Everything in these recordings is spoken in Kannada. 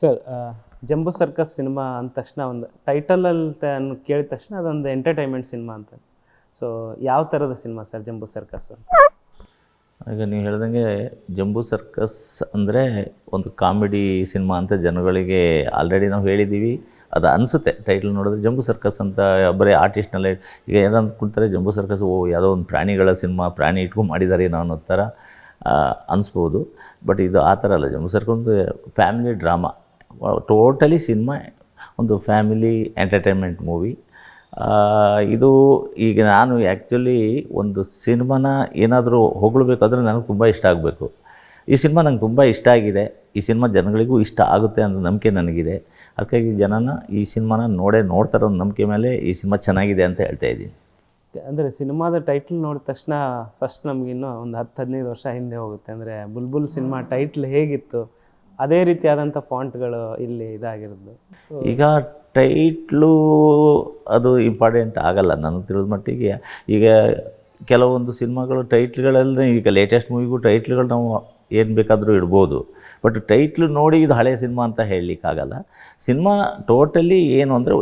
ಸರ್ ಜಂಬೂ ಸರ್ಕಸ್ ಸಿನಿಮಾ ಅಂದ ತಕ್ಷಣ ಒಂದು ಟೈಟಲಲ್ಲಿ ಕೇಳಿದ ತಕ್ಷಣ ಅದೊಂದು ಎಂಟರ್ಟೈನ್ಮೆಂಟ್ ಸಿನಿಮಾ ಅಂತ. ಸೊ ಯಾವ ಥರದ ಸಿನಿಮಾ ಸರ್ ಜಂಬೂ ಸರ್ಕಸ್ ಅಂತ? ಈಗ ನೀವು ಹೇಳ್ದಂಗೆ ಜಂಬೂ ಸರ್ಕಸ್ ಅಂದರೆ ಒಂದು ಕಾಮಿಡಿ ಸಿನಿಮಾ ಅಂತ ಜನಗಳಿಗೆ ಆಲ್ರೆಡಿ ನಾವು ಹೇಳಿದ್ದೀವಿ. ಅದು ಅನಿಸುತ್ತೆ ಟೈಟಲ್ ನೋಡಿದ್ರೆ ಜಂಬೂ ಸರ್ಕಸ್ ಅಂತ ಬರೀ ಆರ್ಟಿಸ್ಟ್ನಲ್ಲೇ ಈಗ ಏನೋ ಅಂದ್ಕೊಳ್ತಾರೆ ಜಂಬೂ ಸರ್ಕಸ್ ಯಾವುದೋ ಒಂದು ಪ್ರಾಣಿಗಳ ಸಿನಿಮಾ, ಪ್ರಾಣಿ ಇಟ್ಕೊಂಡು ಮಾಡಿದ್ದಾರೆ ಏನೋ ಅನ್ನೋ ಥರ ಅನಿಸ್ಬೋದು. ಬಟ್ ಇದು ಆ ಥರ ಅಲ್ಲ. ಜಂಬೂ ಸರ್ಕಸ್ ಒಂದು ಫ್ಯಾಮಿಲಿ ಡ್ರಾಮಾ, ಟೋಟಲಿ ಸಿನಿಮಾ ಒಂದು ಫ್ಯಾಮಿಲಿ ಎಂಟರ್ಟೈನ್ಮೆಂಟ್ ಮೂವಿ. ಇದು ಈಗ ನಾನು ಆ್ಯಕ್ಚುಲಿ ಒಂದು ಸಿನಿಮಾನ ಏನಾದರೂ ಹೊಗಳ್ಬೇಕಾದ್ರೆ ನನಗೆ ತುಂಬ ಇಷ್ಟ ಆಗಬೇಕು. ಈ ಸಿನಿಮಾ ನಂಗೆ ತುಂಬ ಇಷ್ಟ ಆಗಿದೆ. ಈ ಸಿನಿಮಾ ಜನಗಳಿಗೂ ಇಷ್ಟ ಆಗುತ್ತೆ ಅನ್ನೋ ನಂಬಿಕೆ ನನಗಿದೆ. ಅದಕ್ಕಾಗಿ ಜನನ ಈ ಸಿನಿಮಾನ ನೋಡ್ತಾರೋ ನಂಬಿಕೆ ಮೇಲೆ ಈ ಸಿನಿಮಾ ಚೆನ್ನಾಗಿದೆ ಅಂತ ಹೇಳ್ತಾ ಇದ್ದೀನಿ. ಅಂದರೆ ಸಿನಿಮಾದ ಟೈಟ್ಲ್ ನೋಡಿದ ತಕ್ಷಣ ಫಸ್ಟ್ ನಮಗಿನ್ನೂ ಒಂದು 10-15 ವರ್ಷ ಹಿಂದೆ ಹೋಗುತ್ತೆ. ಅಂದರೆ ಬುಲ್ಬುಲ್ ಸಿನಿಮಾ ಟೈಟ್ಲ್ ಹೇಗಿತ್ತು ಅದೇ ರೀತಿಯಾದಂಥ ಫಾಂಟ್ಗಳು ಇಲ್ಲಿ ಇದಾಗಿರೋದು. ಈಗ ಟೈಟ್ಲು ಅದು ಇಂಪಾರ್ಟೆಂಟ್ ಆಗಲ್ಲ ನನಗೆ ತಿಳಿದ ಮಟ್ಟಿಗೆ. ಈಗ ಕೆಲವೊಂದು ಸಿನಿಮಾಗಳು ಟೈಟ್ಲ್ಗಳಲ್ಲದೆ ಈಗ ಲೇಟೆಸ್ಟ್ ಮೂವಿಗೂ ಟೈಟ್ಲ್ಗಳು ನಾವು ಏನು ಬೇಕಾದರೂ ಇಡ್ಬೋದು. ಬಟ್ ಟೈಟ್ಲು ನೋಡಿ ಇದು ಹಳೆಯ ಸಿನಿಮಾ ಅಂತ ಹೇಳಲಿಕ್ಕಾಗಲ್ಲ. ಸಿನಿಮಾ ಟೋಟಲಿ ಏನು ಅಂದರೆ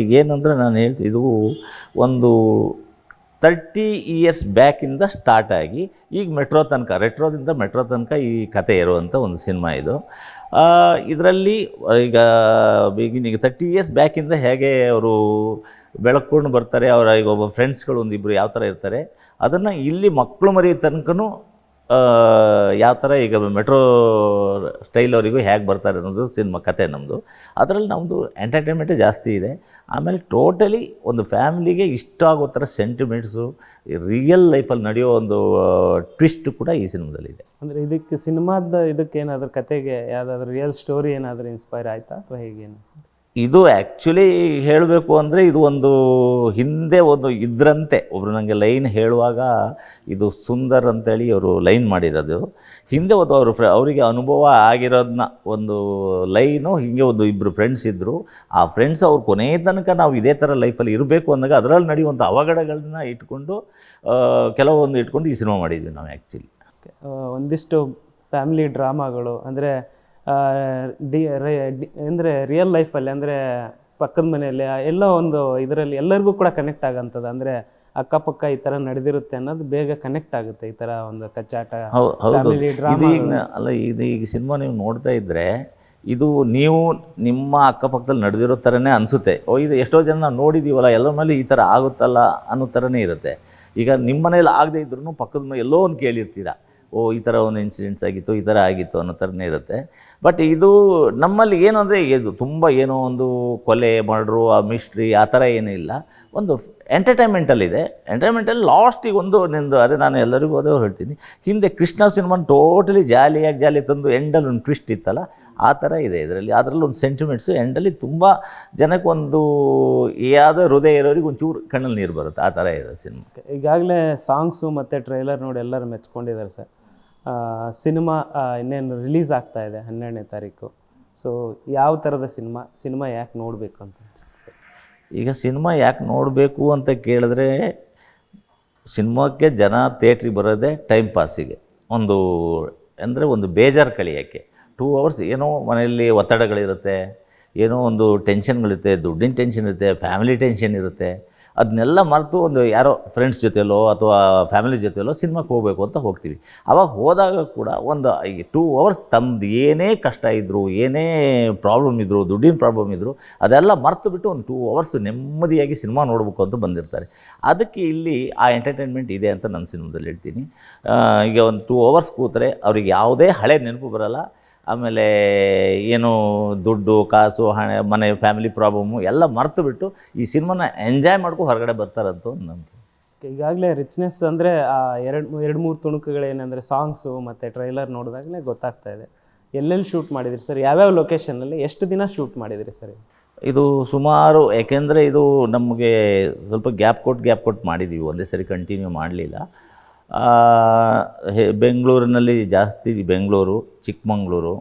ಈಗೇನಂದರೆ ನಾನು ಹೇಳ್ತೀನಿ, ಇದು ಒಂದು 30 ಇಯರ್ಸ್ ಬ್ಯಾಕಿಂದ ಸ್ಟಾರ್ಟ್ ಆಗಿ ಈಗ ರೆಟ್ರೋದಿಂದ ಮೆಟ್ರೋ ತನಕ ಈ ಕತೆ ಇರುವಂಥ ಒಂದು ಸಿನಿಮಾ ಇದು. ಇದರಲ್ಲಿ ಈಗ 30 ಇಯರ್ಸ್ ಬ್ಯಾಕಿಂದ ಹೇಗೆ ಅವರು ಬೆಳಕೊಂಡು ಬರ್ತಾರೆ, ಅವರ ಈಗ ಒಬ್ಬ ಫ್ರೆಂಡ್ಸ್ಗಳು ಒಂದಿಬ್ಬರು ಯಾವ ಥರ ಇರ್ತಾರೆ, ಅದನ್ನು ಇಲ್ಲಿ ಮಕ್ಕಳು ಮರಿಯೋ ತನಕನೂ ಯಾವ ಥರ ಈಗ ಮೆಟ್ರೋ ಸ್ಟೈಲವರಿಗೂ ಹೇಗೆ ಬರ್ತಾರೆ ಅನ್ನೋದು ಸಿನಿಮಾ ಕತೆ ನಮ್ಮದು. ಅದರಲ್ಲಿ ನಮ್ಮದು ಎಂಟರ್ಟೈನ್ಮೆಂಟೇ ಜಾಸ್ತಿ ಇದೆ. ಆಮೇಲೆ ಟೋಟಲಿ ಒಂದು ಫ್ಯಾಮಿಲಿಗೆ ಇಷ್ಟ ಆಗೋ ಥರ ಸೆಂಟಿಮೆಂಟ್ಸು, ರಿಯಲ್ ಲೈಫಲ್ಲಿ ನಡೆಯೋ ಒಂದು ಟ್ವಿಸ್ಟ್ ಕೂಡ ಈ ಸಿನಿಮಾದಲ್ಲಿದೆ. ಅಂದರೆ ಇದಕ್ಕೇನಾದರೂ ಕತೆಗೆ ಯಾವುದಾದ್ರೂ ರಿಯಲ್ ಸ್ಟೋರಿ ಏನಾದರೂ ಇನ್ಸ್ಪೈರ್ ಆಯಿತಾ ಅಥವಾ ಹೇಗೇನು? ಇದು ಆ್ಯಕ್ಚುಲಿ ಹೇಳಬೇಕು ಅಂದರೆ ಇದು ಒಂದು ಹಿಂದೆ ಒಂದು ಇದರಂತೆ ಒಬ್ಬರು ನನಗೆ ಲೈನ್ ಹೇಳುವಾಗ, ಇದು ಸುಂದರ್ ಅಂತೇಳಿ ಅವರು ಲೈನ್ ಮಾಡಿರೋದು. ಹಿಂದೆ ಅವರಿಗೆ ಅನುಭವ ಆಗಿರೋದನ್ನ ಒಂದು ಲೈನು, ಹೀಗೆ ಒಂದು ಇಬ್ಬರು ಫ್ರೆಂಡ್ಸ್ ಇದ್ದರು. ಆ ಫ್ರೆಂಡ್ಸ್ ಅವ್ರು ಕೊನೆಯ ತನಕ ನಾವು ಇದೇ ಥರ ಲೈಫಲ್ಲಿ ಇರಬೇಕು ಅಂದಾಗ ಅದರಲ್ಲಿ ನಡೆಯುವಂಥ ಅವಘಡಗಳನ್ನ ಇಟ್ಕೊಂಡು ಇಟ್ಕೊಂಡು ಈ ಸಿನಿಮಾ ಮಾಡಿದ್ವಿ ನಾವು ಆ್ಯಕ್ಚುಲಿ. ಒಂದಿಷ್ಟು ಫ್ಯಾಮಿಲಿ ಡ್ರಾಮಾಗಳು ಅಂದರೆ ಅಂದರೆ ರಿಯಲ್ ಲೈಫಲ್ಲಿ ಅಂದರೆ ಪಕ್ಕದ ಮನೆಯಲ್ಲಿ ಎಲ್ಲೋ ಒಂದು ಇದರಲ್ಲಿ ಎಲ್ಲರಿಗೂ ಕೂಡ ಕನೆಕ್ಟ್ ಆಗೋಂಥದ್ದು. ಅಂದರೆ ಅಕ್ಕಪಕ್ಕ ಈ ಥರ ನಡೆದಿರುತ್ತೆ ಅನ್ನೋದು ಬೇಗ ಕನೆಕ್ಟ್ ಆಗುತ್ತೆ. ಈ ಥರ ಒಂದು ಕಚ್ಚಾಟ ಫ್ಯಾಮಿಲಿ ಡ್ರಾಮಾ ಅಲ್ಲ. ಈಗ ಸಿನಿಮಾ ನೀವು ನೋಡ್ತಾ ಇದ್ದರೆ ಇದು ನೀವು ನಿಮ್ಮ ಅಕ್ಕಪಕ್ಕದಲ್ಲಿ ನಡೆದಿರೋ ಥರನೇ ಅನಿಸುತ್ತೆ. ಇದು ಎಷ್ಟೋ ಜನ ನಾವು ನೋಡಿದ್ದೀವಲ್ಲ, ಎಲ್ಲರ ಮೇಲೆ ಈ ಥರ ಆಗುತ್ತಲ್ಲ ಅನ್ನೋ ಥರನೇ ಇರುತ್ತೆ. ಈಗ ನಿಮ್ಮ ಮನೇಲಿ ಆಗದೆ ಇದ್ರೂ ಪಕ್ಕದ ಮನೆ ಎಲ್ಲೋ ಒಂದು ಕೇಳಿರ್ತೀರ, ಈ ಥರ ಒಂದು ಇನ್ಸಿಡೆಂಟ್ಸ್ ಆಗಿತ್ತು, ಈ ಥರ ಆಗಿತ್ತು ಅನ್ನೋ ಥರನೇ ಇರುತ್ತೆ. ಬಟ್ ಇದು ನಮ್ಮಲ್ಲಿ ಏನು ಅಂದರೆ ಇದು ತುಂಬ ಏನೋ ಒಂದು ಕೊಲೆ ಮರ್ಡ್ರು, ಆ ಮಿಸ್ಟ್ರಿ ಆ ಥರ ಏನೂ ಇಲ್ಲ. ಒಂದು ಎಂಟರ್ಟೈನ್ಮೆಂಟಲ್ಲಿದೆ. ಎಂಟರ್ಟೈನ್ಮೆಂಟಲ್ಲಿ ಲಾಸ್ಟಿಗೆ ಅದೇ ನಾನು ಎಲ್ಲರಿಗೂ ಅದೇ ಹೇಳ್ತೀನಿ, ಹಿಂದೆ ಕೃಷ್ಣ ಸಿನಿಮಾನ ಟೋಟಲಿ ಜಾಲಿ ತಂದು ಎಂಡಲ್ಲಿ ಒಂದು ಟ್ವಿಸ್ಟ್ ಇತ್ತಲ್ಲ, ಆ ಥರ ಇದೆ ಇದರಲ್ಲಿ. ಅದರಲ್ಲಿ ಒಂದು ಸೆಂಟಿಮೆಂಟ್ಸು ಎಂಡಲ್ಲಿ ತುಂಬ ಜನಕ್ಕೊಂದು ಯಾವುದೋ ಹೃದಯ ಇರೋರಿಗೆ ಒಂಚೂರು ಕಣ್ಣಲ್ಲಿ ನೀರು ಬರುತ್ತೆ, ಆ ಥರ ಇದೆ ಸಿನಿಮಾ. ಈಗಾಗಲೇ ಸಾಂಗ್ಸು ಮತ್ತು ಟ್ರೈಲರ್ ನೋಡಿ ಎಲ್ಲರೂ ಮೆಚ್ಕೊಂಡಿದ್ದಾರೆ ಸರ್. ಸಿನಿಮಾ ಇನ್ನೇನು ರಿಲೀಸ್ ಆಗ್ತಾ ಇದೆ 12ನೇ ತಾರೀಕು. ಸೊ ಯಾವ ಥರದ ಸಿನಿಮಾ ಯಾಕೆ ನೋಡಬೇಕು ಅಂತ? ಈಗ ಸಿನಿಮಾ ಯಾಕೆ ನೋಡಬೇಕು ಅಂತ ಕೇಳಿದ್ರೆ, ಸಿನಿಮಾಕ್ಕೆ ಜನ ಥಿಯೇಟ್ರಿಗೆ ಬರೋದೇ ಟೈಮ್ ಪಾಸಿಗೆ, ಒಂದು ಬೇಜಾರು ಕಳಿಯೋಕ್ಕೆ. 2 ಅವರ್ಸ್ ಏನೋ ಮನೆಯಲ್ಲಿ ಒತ್ತಡಗಳಿರುತ್ತೆ, ಏನೋ ಒಂದು ಟೆನ್ಷನ್ಗಳಿರುತ್ತೆ, ದುಡ್ಡಿನ ಟೆನ್ಷನ್ ಇರುತ್ತೆ, ಫ್ಯಾಮಿಲಿ ಟೆನ್ಷನ್ ಇರುತ್ತೆ. ಅದನ್ನೆಲ್ಲ ಮರೆತು ಒಂದು ಯಾರೋ ಫ್ರೆಂಡ್ಸ್ ಜೊತೆಯಲ್ಲೋ ಅಥವಾ ಫ್ಯಾಮಿಲಿ ಜೊತೆಯಲ್ಲೋ ಸಿನಿಮಾಕ್ಕೆ ಹೋಗಬೇಕು ಅಂತ ಹೋಗ್ತೀವಿ. ಆವಾಗ ಹೋದಾಗ ಕೂಡ ಒಂದು 2 ಅವರ್ಸ್ ತಮ್ಮದು ಏನೇ ಕಷ್ಟ ಇದ್ದರೂ, ಏನೇ ಪ್ರಾಬ್ಲಮ್ ಇದ್ದರೂ, ದುಡ್ಡಿನ ಪ್ರಾಬ್ಲಮ್ ಇದ್ದರೂ ಅದೆಲ್ಲ ಮರೆತು ಬಿಟ್ಟು ಒಂದು 2 ಅವರ್ಸ್ ನೆಮ್ಮದಿಯಾಗಿ ಸಿನಿಮಾ ನೋಡಬೇಕು ಅಂತ ಬಂದಿರ್ತಾರೆ. ಅದಕ್ಕೆ ಇಲ್ಲಿ ಆ ಎಂಟರ್ಟೈನ್ಮೆಂಟ್ ಇದೆ ಅಂತ ನನ್ನ ಸಿನಿಮಾದಲ್ಲಿ ಹೇಳ್ತೀನಿ. ಈಗ ಒಂದು 2 ಅವರ್ಸ್ ಕೂತ್ರೆ ಅವ್ರಿಗೆ ಯಾವುದೇ ಹಳೆ ನೆನಪು ಬರೋಲ್ಲ. ಆಮೇಲೆ ಏನು ದುಡ್ಡು ಕಾಸು ಹಣ ಮನೆ ಫ್ಯಾಮಿಲಿ ಪ್ರಾಬ್ಲಮ್ಮು ಎಲ್ಲ ಮರೆತು ಬಿಟ್ಟು ಈ ಸಿನಿಮಾನ ಎಂಜಾಯ್ ಮಾಡ್ಕೊ ಹೊರಗಡೆ ಬರ್ತಾರಂತ ನಮಗೆ. ಈಗಾಗಲೇ ರಿಚ್ನೆಸ್ ಅಂದರೆ ಆ 2-3 ತುಣುಕುಗಳೇನೆಂದರೆ ಸಾಂಗ್ಸು ಮತ್ತು ಟ್ರೈಲರ್ ನೋಡಿದಾಗಲೇ ಗೊತ್ತಾಗ್ತಾ ಇದೆ. ಎಲ್ಲೆಲ್ಲಿ ಶೂಟ್ ಮಾಡಿದಿರಿ ಸರ್? ಯಾವ್ಯಾವ ಲೊಕೇಶನಲ್ಲಿ ಎಷ್ಟು ದಿನ ಶೂಟ್ ಮಾಡಿದಿರಿ ಸರ್? ಇದು ಸುಮಾರು, ಯಾಕೆಂದರೆ ಇದು ನಮಗೆ ಸ್ವಲ್ಪ ಗ್ಯಾಪ್ ಕೊಟ್ಟು ಮಾಡಿದ್ದೀವಿ, ಒಂದೇ ಸರಿ ಕಂಟಿನ್ಯೂ ಮಾಡಲಿಲ್ಲ. ಬೆಂಗಳೂರಿನಲ್ಲಿ ಜಾಸ್ತಿ, ಬೆಂಗಳೂರು ಚಿಕ್ಕಮಂಗ್ಳೂರು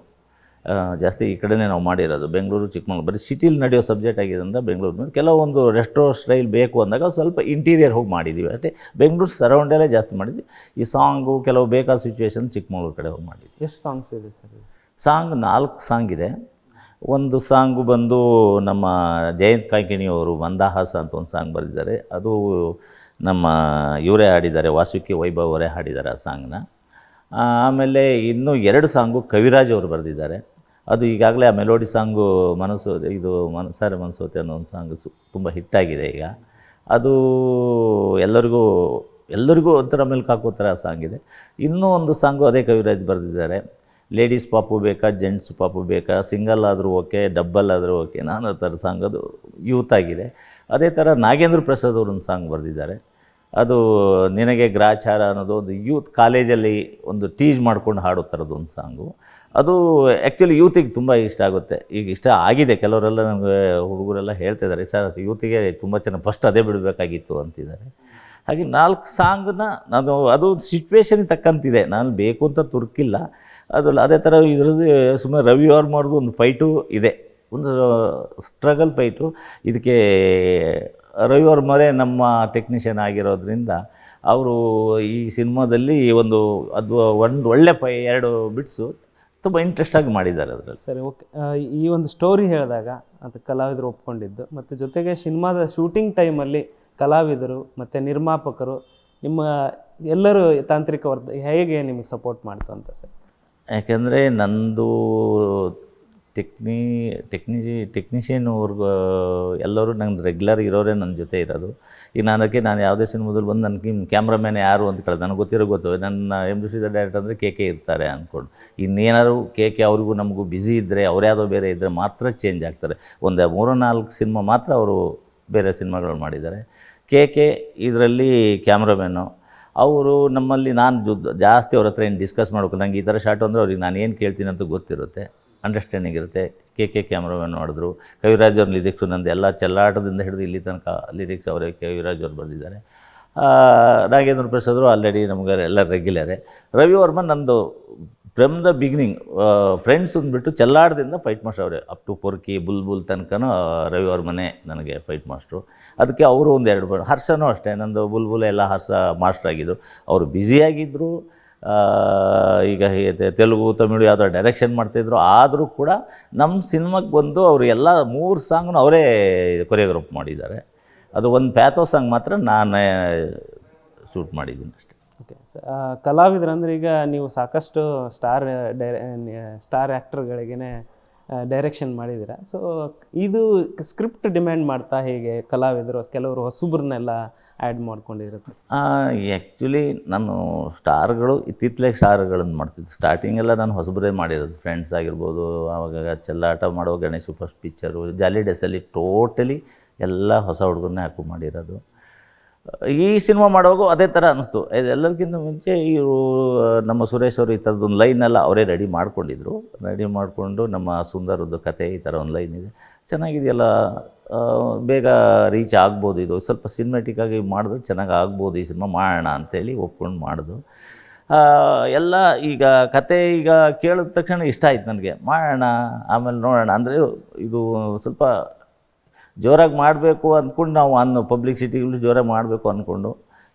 ಜಾಸ್ತಿ ಈ ಕಡೆನೇ ನಾವು ಮಾಡಿರೋದು. ಬೆಂಗಳೂರು ಚಿಕ್ಕಮಂಗ್ಳೂರು ಬರೀ ಸಿಟಿಲಿ ನಡೆಯೋ ಸಬ್ಜೆಕ್ಟ್ ಆಗಿದ್ದರಿಂದ ಬೆಂಗಳೂರು ಮೇಲೆ ಕೆಲವೊಂದು ರೆಸ್ಟೋ ಸ್ಟೈಲ್ ಬೇಕು ಅಂದಾಗ ಸ್ವಲ್ಪ ಇಂಟೀರಿಯರ್ ಹೋಗಿ ಮಾಡಿದ್ದೀವಿ ಅಷ್ಟೇ. ಬೆಂಗಳೂರು ಸರೌಂಡಲ್ಲೇ ಜಾಸ್ತಿ ಮಾಡಿದ್ವಿ. ಈ ಸಾಂಗು ಕೆಲವು ಬೇಕಾದ ಸಿಚುವೇಶನ್ ಚಿಕ್ಕಮಂಗ್ಳೂರು ಕಡೆ ಹೋಗಿ ಮಾಡಿದ್ವಿ. ಎಷ್ಟು ಸಾಂಗ್ಸ್ ಇದೆ ಸರ್? ಸಾಂಗ್ 4 ಸಾಂಗ್ ಇದೆ. ಒಂದು ಸಾಂಗು ಬಂದು ನಮ್ಮ ಜಯಂತ್ ಕಾಯ್ಕಿಣಿ ಅವರು ಮಂದಹಾಸ ಅಂತ ಒಂದು ಸಾಂಗ್ ಬರೆದಿದ್ದಾರೆ. ಅದು ನಮ್ಮ ಇವರೇ ಹಾಡಿದ್ದಾರೆ, ವಾಸುಕಿ ವೈಭವ್ ಅವರೇ ಹಾಡಿದ್ದಾರೆ ಆ ಸಾಂಗ್ನ. ಆಮೇಲೆ ಇನ್ನೂ 2 ಸಾಂಗು ಕವಿರಾಜ್ ಅವರು ಬರೆದಿದ್ದಾರೆ. ಅದು ಈಗಾಗಲೇ ಆ ಮೆಲೋಡಿ ಸಾಂಗು ಮನಸಾರೆ ಮನಸೋತೆ ಅನ್ನೋ ಒಂದು ಸಾಂಗ್ ತುಂಬ ಹಿಟ್ಟಾಗಿದೆ ಈಗ. ಅದು ಎಲ್ಲರಿಗೂ ಒಂಥರ ಮೆಲ್ಕು ಹಾಕೋ ಥರ ಸಾಂಗ್ ಇದೆ. ಇನ್ನೂ ಒಂದು ಸಾಂಗು ಅದೇ ಕವಿರಾಜ್ ಬರೆದಿದ್ದಾರೆ. ಲೇಡೀಸ್ ಪಾಪು ಬೇಕಾ, ಜೆಂಟ್ಸ್ ಪಾಪು ಬೇಕಾ, ಸಿಂಗಲ್ ಆದರೂ ಓಕೆ, ಡಬ್ಬಲ್ ಆದರೂ ಓಕೆ, ನಾನಾ ಥರ ಸಾಂಗ್. ಅದು ಯೂತ್ ಆಗಿದೆ. ಅದೇ ಥರ ನಾಗೇಂದ್ರ ಪ್ರಸಾದ್ ಅವರು ಒಂದು ಸಾಂಗ್ ಬರೆದಿದ್ದಾರೆ. ಅದು ನಿನಗೆ ಗ್ರಾಚಾರ ಅನ್ನೋದು ಒಂದು ಯೂತ್ ಕಾಲೇಜಲ್ಲಿ ಒಂದು ಟೀಸ್ ಮಾಡ್ಕೊಂಡು ಹಾಡೋ ಥರದ್ದು ಒಂದು ಸಾಂಗು. ಅದು ಆ್ಯಕ್ಚುಲಿ ಯೂತಿಗೆ ತುಂಬ ಇಷ್ಟ ಆಗುತ್ತೆ. ಈಗ ಇಷ್ಟ ಆಗಿದೆ, ಕೆಲವರೆಲ್ಲ ನನಗೆ ಹುಡುಗರೆಲ್ಲ ಹೇಳ್ತಿದ್ದಾರೆ, ಸರ್ ಯೂತಿಗೆ ತುಂಬ ಚೆನ್ನಾಗಿ ಫಸ್ಟ್ ಅದೇ ಬಿಡಬೇಕಾಗಿತ್ತು ಅಂತಿದ್ದಾರೆ. ಹಾಗೆ 4 ಸಾಂಗನ್ನ ಅದು ಸಿಚುವೇಶನ್ಗೆ ತಕ್ಕಂತಿದೆ, ನಾನು ಬೇಕು ಅಂತ ತುರ್ಕಿಲ್ಲ. ಅದೇ ಥರ ಇದರಲ್ಲಿ ಸುಮ್ಮನೆ ರವಿ ಅವ್ರು ಮಾಡೋದು ಒಂದು ಫೈಟು ಇದೆ, ಒಂದು ಸ್ಟ್ರಗಲ್ ಫೈಟು. ಇದಕ್ಕೆ ರವಿ ಅವ್ರ ಮರೆ ನಮ್ಮ ಟೆಕ್ನಿಷಿಯನ್ ಆಗಿರೋದ್ರಿಂದ ಅವರು ಈ ಸಿನಿಮಾದಲ್ಲಿ ಒಂದು ಒಳ್ಳೆ 2 ಬಿಟ್ಸು ತುಂಬ ಇಂಟ್ರೆಸ್ಟಾಗಿ ಮಾಡಿದ್ದಾರೆ ಅದರಲ್ಲಿ. ಸರಿ, ಓಕೆ. ಈ ಒಂದು ಸ್ಟೋರಿ ಹೇಳಿದಾಗ ಅದು ಕಲಾವಿದರು ಒಪ್ಕೊಂಡಿದ್ದು, ಮತ್ತು ಜೊತೆಗೆ ಸಿನಿಮಾದ ಶೂಟಿಂಗ್ ಟೈಮಲ್ಲಿ ಕಲಾವಿದರು ಮತ್ತು ನಿರ್ಮಾಪಕರು ನಿಮ್ಮ ಎಲ್ಲರೂ ತಾಂತ್ರಿಕ ಹೇಗೆ ನಿಮಗೆ ಸಪೋರ್ಟ್ ಮಾಡ್ತು ಅಂತ ಸರ್? ಯಾಕೆಂದರೆ ನಂದು ಟೆಕ್ನಿಷಿಯನ್ ಅವ್ರಿಗೂ ಎಲ್ಲರೂ ನಂಗೆ ರೆಗ್ಯುಲರ್ ಇರೋರೇ ನನ್ನ ಜೊತೆ ಇರೋದು. ಈಗ ನಾನು ಯಾವುದೇ ಸಿನಿಮಾದಲ್ಲಿ ಬಂದು ನನಗೆ ಕ್ಯಾಮ್ರಾಮ್ಯಾನ್ ಯಾರು ಅಂತ ಕೇಳಿದೆ, ನನಗೆ ಗೊತ್ತು. ನನ್ನ MD ಶ್ರೀಧರ್ ಡೈರೆಕ್ಟರ್ ಅಂದರೆ KK ಇರ್ತಾರೆ ಅಂದ್ಕೊಂಡು. ಇನ್ನೇನಾದ್ರು KK ಅವ್ರಿಗೂ ನಮಗೂ ಬ್ಯುಸಿ ಇದ್ದರೆ, ಯಾವುದೋ ಬೇರೆ ಇದ್ದರೆ ಮಾತ್ರ ಚೇಂಜ್ ಆಗ್ತಾರೆ. ಒಂದು 3-4 ಸಿನಿಮಾ ಮಾತ್ರ ಅವರು ಬೇರೆ ಸಿನಿಮಾಗಳು ಮಾಡಿದ್ದಾರೆ. KK ಇದರಲ್ಲಿ ಕ್ಯಾಮ್ರಾಮ್ಯಾನು. ಅವರು ನಮ್ಮಲ್ಲಿ ಜಾಸ್ತಿ ಅವ್ರ ಹತ್ರ ಏನು ಡಿಸ್ಕಸ್ ಮಾಡಬೇಕು, ನಂಗೆ ಈ ಥರ ಶಾರ್ಟ್ ಅಂದರೆ ಅವ್ರಿಗೆ ನಾನು ಏನು ಕೇಳ್ತೀನಿ ಅಂತ ಗೊತ್ತಿರುತ್ತೆ, ಅಂಡರ್ಸ್ಟ್ಯಾಂಡಿಂಗ್ ಇರುತ್ತೆ. KK ಕ್ಯಾಮ್ರಾಮ್ಯಾನ್ ಮಾಡಿದ್ರು. ಕವಿರಾಜ್ ಅವ್ರ ಲಿರಿಕ್ಸು ನಂದು ಎಲ್ಲ ಚೆಲ್ಲಾಟದಿಂದ ಹಿಡಿದು ಇಲ್ಲಿ ತನಕ ಲಿರಿಕ್ಸ್ ಅವರೇ ಕವಿರಾಜ್ ಅವ್ರು ಬರೆದಿದ್ದಾರೆ. ನಾಗೇಂದ್ರ ಪ್ರಸಾದರು ಆಲ್ರೆಡಿ ನಮಗೆ ಎಲ್ಲ ರೆಗ್ಯುಲರೇ. ರವಿ ವರ್ಮನ್ ನಂದು ಫ್ರಮ್ ದ ಬಿಗಿನಿಂಗ್ ಫ್ರೆಂಡ್ಸ್ ಅಂದ್ಬಿಟ್ಟು ಚೆಲ್ಲಾಟದಿಂದ ಫೈಟ್ ಮಾಸ್ಟರ್ ಅವರೇ. ಅಪ್ ಟು ಪೊರ್ಕಿ ಬುಲ್ಬುಲ್ ತನಕನೂ ರವಿ ವರ್ಮನೇ ನನಗೆ ಫೈಟ್ ಮಾಸ್ಟ್ರು. ಅದಕ್ಕೆ ಅವರು ಒಂದು 2 ಹರ್ಷನೂ ಅಷ್ಟೇ, ನಂದು ಬುಲ್ಬುಲ್ ಎಲ್ಲ ಹರ್ಷ ಮಾಸ್ಟರ್ ಆಗಿದ್ದರು. ಅವರು ಬ್ಯುಸಿಯಾಗಿದ್ದರು. ಈಗ ತೆಲುಗು ತಮಿಳು ಯಾವುದೋ ಡೈರೆಕ್ಷನ್ ಮಾಡ್ತಾಯಿದ್ರು. ಆದರೂ ಕೂಡ ನಮ್ಮ ಸಿನಿಮಾಗೆ ಬಂದು ಅವರು ಎಲ್ಲ 3 ಸಾಂಗ್ನು ಅವರೇ ಕೊರಿಯೋಗ್ರಾಫ್ ಮಾಡಿದ್ದಾರೆ. ಅದು ಒಂದು ಪ್ಯಾಥೋ ಸಾಂಗ್ ಮಾತ್ರ ನಾನೇ ಶೂಟ್ ಮಾಡಿದ್ದೀನಿ ಅಷ್ಟೇ. ಓಕೆ. ಕಲಾವಿದರಂದ್ರೆ ಈಗ ನೀವು ಸಾಕಷ್ಟು ಸ್ಟಾರ್ ಆ್ಯಕ್ಟರ್ಗಳಿಗೇ ಡೈರೆಕ್ಷನ್ ಮಾಡಿದ್ದೀರಾ. ಸೊ ಇದು ಸ್ಕ್ರಿಪ್ಟ್ ಡಿಮ್ಯಾಂಡ್ ಮಾಡ್ತಾ ಹೇಗೆ ಕಲಾವಿದರು ಕೆಲವರು ಹೊಸಬ್ರನ್ನೆಲ್ಲ ಆ್ಯಡ್ ಮಾಡ್ಕೊಂಡಿರುತ್ತೆ? ಆ್ಯಕ್ಚುಲಿ ನಾನು ಇತ್ತಿತ್ತಲೆಗೆ ಸ್ಟಾರ್ಗಳನ್ನು ಮಾಡ್ತಿದ್ದೆ. ಸ್ಟಾರ್ಟಿಂಗೆಲ್ಲ ನಾನು ಹೊಸಬರೇ ಮಾಡಿರೋದು. ಫ್ರೆಂಡ್ಸ್ ಆಗಿರ್ಬೋದು, ಆವಾಗ ಚೆಲ್ಲಾಟ ಮಾಡೋ ಗಣೇಶ್ ಫಸ್ಟ್ ಪಿಕ್ಚರು, ಜಾಲಿ ಡೇಸಲ್ಲಿ ಟೋಟಲಿ ಎಲ್ಲ ಹೊಸ ಹುಡುಗರನ್ನೇ ಹಾಕು ಮಾಡಿರೋದು. ಈ ಸಿನಿಮಾ ಮಾಡುವಾಗ ಅದೇ ಥರ ಅನ್ನಿಸ್ತು. ಎಲ್ಲರಿಗಿಂತ ಮುಂಚೆ ಇವರು ನಮ್ಮ ಸುರೇಶ್ ಅವರು ಈ ಥರದ್ದೊಂದು ಲೈನೆಲ್ಲ ಅವರೇ ರೆಡಿ ಮಾಡಿಕೊಂಡು ನಮ್ಮ ಸುಂದರದ್ದು ಕತೆ ಈ ಥರ ಒಂದು ಲೈನ್ ಇದೆ, ಚೆನ್ನಾಗಿದೆಯಲ್ಲ, ಬೇಗ ರೀಚ್ ಆಗ್ಬೋದು, ಇದು ಸ್ವಲ್ಪ ಸಿನಿಮ್ಯಾಟಿಕ್ಕಾಗಿ ಮಾಡಿದ್ರೆ ಚೆನ್ನಾಗಿ ಆಗ್ಬೋದು, ಈ ಸಿನಿಮಾ ಮಾಡೋಣ ಅಂಥೇಳಿ ಒಪ್ಕೊಂಡು ಮಾಡೋದು. ಎಲ್ಲ ಈಗ ಕತೆ ಈಗ ಕೇಳಿದ ತಕ್ಷಣ ಇಷ್ಟ ಆಯ್ತು ನನಗೆ, ಮಾಡೋಣ ಆಮೇಲೆ ನೋಡೋಣ. ಅಂದರೆ ಇದು ಸ್ವಲ್ಪ ಜೋರಾಗಿ ಮಾಡಬೇಕು ಅಂದ್ಕೊಂಡು ನಾವು ಪಬ್ಲಿಸಿಟಿಗಳು ಜೋರಾಗಿ ಮಾಡಬೇಕು ಅಂದ್ಕೊಂಡು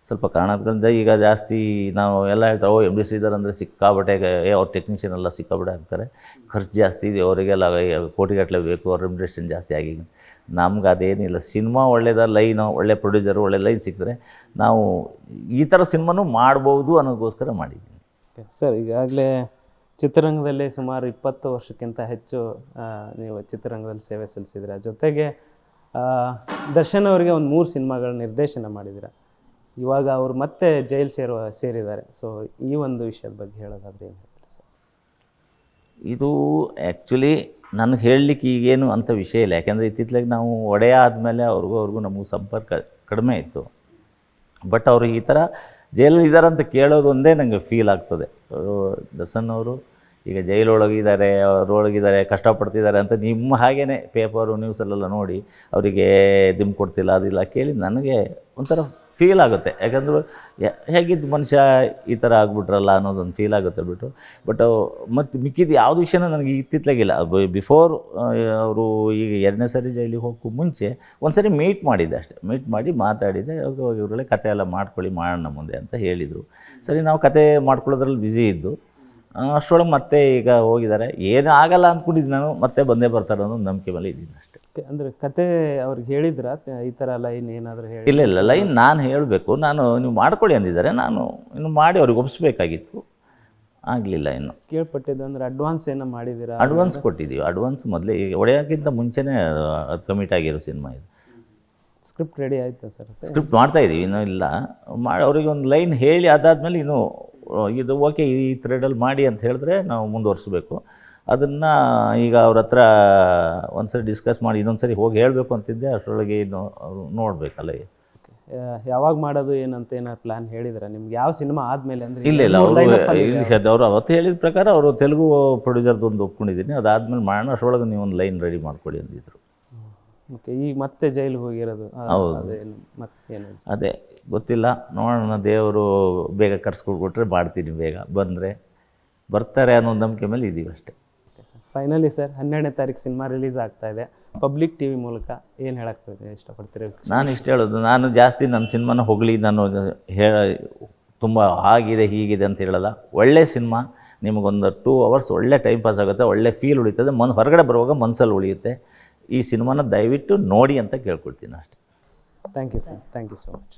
ಸ್ವಲ್ಪ ಕಾರಣದಿಂದ ಈಗ ಜಾಸ್ತಿ ನಾವು ಎಲ್ಲ ಹೇಳ್ತಾರೆ, MD ಶ್ರೀಧರ್ ಅಂದರೆ ಸಿಕ್ಕಾಬಟ್ಟೆ ಅವ್ರ ಟೆಕ್ನಿಷಿಯನ್ ಎಲ್ಲ ಸಿಕ್ಕಾಬಟ್ಟೆ ಆಗ್ತಾರೆ, ಖರ್ಚು ಜಾಸ್ತಿ ಇದೆ, ಅವರಿಗೆಲ್ಲ ಕೋಟಿಗಟ್ಟಲೆ ಬೇಕು, ಅವ್ರ ರೆಮ್ಯುನರೇಷನ್ ಜಾಸ್ತಿ ಆಗಿ. ನಮ್ಗೆ ಅದೇನಿಲ್ಲ, ಸಿನಿಮಾ ಒಳ್ಳೆಯದ ಲೈನು, ಒಳ್ಳೆ ಪ್ರೊಡ್ಯೂಸರು, ಒಳ್ಳೆ ಲೈನ್ ಸಿಕ್ಕಿದ್ರೆ ನಾವು ಈ ಥರ ಸಿನಿಮಾನೂ ಮಾಡ್ಬೋದು ಅನ್ನೋದಕ್ಕೋಸ್ಕರ ಮಾಡಿದ್ದೀನಿ. ಸರ್, ಈಗಾಗಲೇ ಚಿತ್ರರಂಗದಲ್ಲಿ ಸುಮಾರು 20 ವರ್ಷಕ್ಕಿಂತ ಹೆಚ್ಚು ನೀವು ಚಿತ್ರರಂಗದಲ್ಲಿ ಸೇವೆ ಸಲ್ಲಿಸಿದ್ದೀರ. ಜೊತೆಗೆ ದರ್ಶನ್ ಅವರಿಗೆ ಒಂದು 3 ಸಿನಿಮಾಗಳ ನಿರ್ದೇಶನ ಮಾಡಿದ್ದೀರ. ಇವಾಗ ಅವರು ಮತ್ತೆ ಜೈಲ್ ಸೇರಿದ್ದಾರೆ. ಸೊ ಈ ಒಂದು ವಿಷಯದ ಬಗ್ಗೆ ಹೇಳೋದಾದ್ರೆ ಏನು ಹೇಳ್ತೀರಿ ಸರ್? ಇದು ಆ್ಯಕ್ಚುಲಿ ನನಗೆ ಹೇಳಲಿಕ್ಕೆ ಈಗೇನು ಅಂಥ ವಿಷಯ ಇಲ್ಲ. ಯಾಕೆಂದರೆ ಇತ್ತಿತ್ತಲಾಗಿ ನಾವು ಒಡೆಯ ಆದಮೇಲೆ ಅವ್ರಿಗೂ ನಮಗೂ ಸಂಪರ್ಕ ಕಡಿಮೆ ಇತ್ತು. ಬಟ್ ಅವರು ಈ ಥರ ಜೈಲಲ್ಲಿ ಇದ್ದಾರೆ ಅಂತ ಕೇಳೋದು ಒಂದೇ ನನಗೆ ಫೀಲ್ ಆಗ್ತದೆ. ದರ್ಶನ್ ಅವರು ಈಗ ಜೈಲೊಳಗಿದ್ದಾರೆ, ಅವರೊಳಗಿದ್ದಾರೆ, ಕಷ್ಟಪಡ್ತಿದ್ದಾರೆ ಅಂತ ನಿಮ್ಮ ಹಾಗೇ ಪೇಪರು ನ್ಯೂಸಲ್ಲೆಲ್ಲ ನೋಡಿ ಅವರಿಗೆ ದಿಮ್ ಕೊಡ್ತಿಲ್ಲ, ಅದಿಲ್ಲ ಕೇಳಿ ನನಗೆ ಒಂಥರ ಫೀಲ್ ಆಗುತ್ತೆ. ಯಾಕಂದ್ರೆ ಹೇಗಿದ್ದು ಮನುಷ್ಯ ಈ ಥರ ಆಗ್ಬಿಟ್ರಲ್ಲ ಅನ್ನೋದೊಂದು ಫೀಲ್ ಆಗುತ್ತೆ ಬಿಟ್ಟು. ಬಟ್ ಮತ್ತು ಮಿಕ್ಕಿದ್ದು ಯಾವುದು ವಿಷಯನೂ ನನಗೆ ಇತ್ತಿತ್ತಲಾಗಿಲ್ಲ. ಬಿಫೋರ್ ಅವರು ಈಗ 2ನೇ ಸರಿ ಜೈಲಿಗೆ ಹೋಗೋಕ್ಕೂ ಮುಂಚೆ ಒಂದು ಸರಿ ಮೀಟ್ ಮಾಡಿದ್ದೆ ಅಷ್ಟೇ. ಮೀಟ್ ಮಾಡಿ ಮಾತಾಡಿದ್ದೆ, ಇವರಲ್ಲೇ ಕತೆ ಎಲ್ಲ ಮಾಡ್ಕೊಳ್ಳಿ, ಮಾಡೋಣ ಮುಂದೆ ಅಂತ ಹೇಳಿದರು. ಸರಿ, ನಾವು ಕತೆ ಮಾಡ್ಕೊಳ್ಳೋದ್ರಲ್ಲಿ ಬ್ಯುಸಿ ಇದ್ದು ಅಷ್ಟರೊಳಗೆ ಮತ್ತೆ ಈಗ ಹೋಗಿದ್ದಾರೆ. ಏನು ಆಗಲ್ಲ ಅಂದ್ಕೊಂಡಿದ್ದು ನಾನು, ಮತ್ತೆ ಬಂದೇ ಬರ್ತಾರೆ ಅನ್ನೋ ನಂಬಿಕೆ ಮೇಲೆ ಇದ್ದೀನಿ ಅಷ್ಟೇ. ಅಂದರೆ ಕತೆ ಅವ್ರಿಗೆ ಹೇಳಿದ್ರ ಈ ಥರ ಲೈನ್ ಏನಾದರೂ ಹೇಳಿ? ಇಲ್ಲ ಲೈನ್ ನಾನು ಹೇಳಬೇಕು, ನೀವು ಮಾಡ್ಕೊಳ್ಳಿ ಅಂದಿದ್ದಾರೆ, ನಾನು ಇನ್ನು ಮಾಡಿ ಅವ್ರಿಗೆ ಒಪ್ಪಿಸ್ಬೇಕಾಗಿತ್ತು, ಆಗಲಿಲ್ಲ. ಇನ್ನು ಕೇಳ್ಪಟ್ಟಿದ್ದು ಅಂದರೆ ಅಡ್ವಾನ್ಸ್ ಏನೋ ಮಾಡಿದ್ದೀರಾ? ಅಡ್ವಾನ್ಸ್ ಕೊಟ್ಟಿದ್ದೀವಿ. ಅಡ್ವಾನ್ಸ್ ಮೊದಲೇ ಈಗ ಹೊಡೆಯೋಕ್ಕಿಂತ ಮುಂಚೆನೇ ಅದು ಕಮಿಟ್ ಆಗಿರೋ ಸಿನಿಮಾ ಇದು. ಸ್ಕ್ರಿಪ್ಟ್ ರೆಡಿ ಆಯಿತಾ ಸರ್? ಸ್ಕ್ರಿಪ್ಟ್ ಮಾಡ್ತಾಯಿದ್ದೀವಿ, ಇನ್ನೂ ಇಲ್ಲ. ಮಾಡಿ ಅವರಿಗೆ ಒಂದು ಲೈನ್ ಹೇಳಿ ಅದಾದಮೇಲೆ ಇನ್ನು ಇದು ಓಕೆ ಈ ಥ್ರೆಡಲ್ಲಿ ಮಾಡಿ ಅಂತ ಹೇಳಿದ್ರೆ ನಾವು ಮುಂದುವರಿಸ್ಬೇಕು. ಅದನ್ನು ಈಗ ಅವ್ರ ಹತ್ರ ಒಂದ್ಸರಿ ಡಿಸ್ಕಸ್ ಮಾಡಿ ಇನ್ನೊಂದು ಸರಿ ಹೋಗಿ ಹೇಳಬೇಕು ಅಂತಿದ್ದೆ. ಅಷ್ಟರೊಳಗೆ ಇನ್ನು ಅವರು ನೋಡಬೇಕಲ್ಲ. ಯಾವಾಗ ಮಾಡೋದು ಏನಂತ ಏನಾರು ಪ್ಲ್ಯಾನ್ ಹೇಳಿದ್ರೆ ನಿಮ್ಗೆ? ಯಾವ ಸಿನಿಮಾ ಆದಮೇಲೆ ಅಂದರೆ? ಇಲ್ಲ ಅವರು ಅವತ್ತು ಹೇಳಿದ ಪ್ರಕಾರ ಅವರು ತೆಲುಗು ಪ್ರೊಡ್ಯೂಸರ್ದು ಒಂದು ಒಪ್ಕೊಂಡಿದ್ದೀನಿ, ಅದಾದಮೇಲೆ ಮಾಡೋಣ, ಅಷ್ಟರೊಳಗೆ ನೀವು ಒಂದು ಲೈನ್ ರೆಡಿ ಮಾಡ್ಕೊಡಿ ಅಂದಿದ್ರು. ಓಕೆ, ಈಗ ಮತ್ತೆ ಜೈಲಿಗೆ ಹೋಗಿರೋದು? ಹೌದು, ಮತ್ತೇನು? ಅದೇ ಗೊತ್ತಿಲ್ಲ, ನೋಡೋಣ. ದೇವರು ಬೇಗ ಕರ್ಸ್ಕೊಟ್ಬಿಟ್ರೆ ಮಾಡ್ತೀನಿ, ಬೇಗ ಬಂದರೆ ಬರ್ತಾರೆ ಅನ್ನೋ ನಂಬಿಕೆ ಮೇಲೆ ಇದ್ದೀವಿ ಅಷ್ಟೇ. ಫೈನಲಿ ಸರ್, 12ನೇ ತಾರೀಕು ಸಿನಿಮಾ ರಿಲೀಸ್ ಆಗ್ತಾ ಇದೆ. ಪಬ್ಲಿಕ್ ಟಿವಿ ಮೂಲಕ ಏನು ಹೇಳಕ್ಕೆ ಇಷ್ಟಪಡ್ತೀರಿ? ನಾನು ಇಷ್ಟ ಹೇಳೋದು, ನಾನು ಜಾಸ್ತಿ ನನ್ನ ಸಿನಿಮಾನ ಹೊಗಳಿ ನಾನು ತುಂಬ ಆಗಿದೆ ಹೀಗಿದೆ ಅಂತ ಹೇಳಲ್ಲ. ಒಳ್ಳೆ ಸಿನಿಮಾ, ನಿಮಗೊಂದು 2 hours ಒಳ್ಳೆ ಟೈಮ್ ಪಾಸ್ ಆಗುತ್ತೆ, ಒಳ್ಳೆ ಫೀಲ್ ಉಳಿತದೆ, ಹೊರಗಡೆ ಬರುವಾಗ ಮನಸ್ಸಲ್ಲಿ ಉಳಿಯುತ್ತೆ. ಈ ಸಿನಿಮಾನ ದಯವಿಟ್ಟು ನೋಡಿ ಅಂತ ಕೇಳ್ಕೊಳ್ತೀನಿ ಅಷ್ಟೇ. Thank you sir, thank you so much.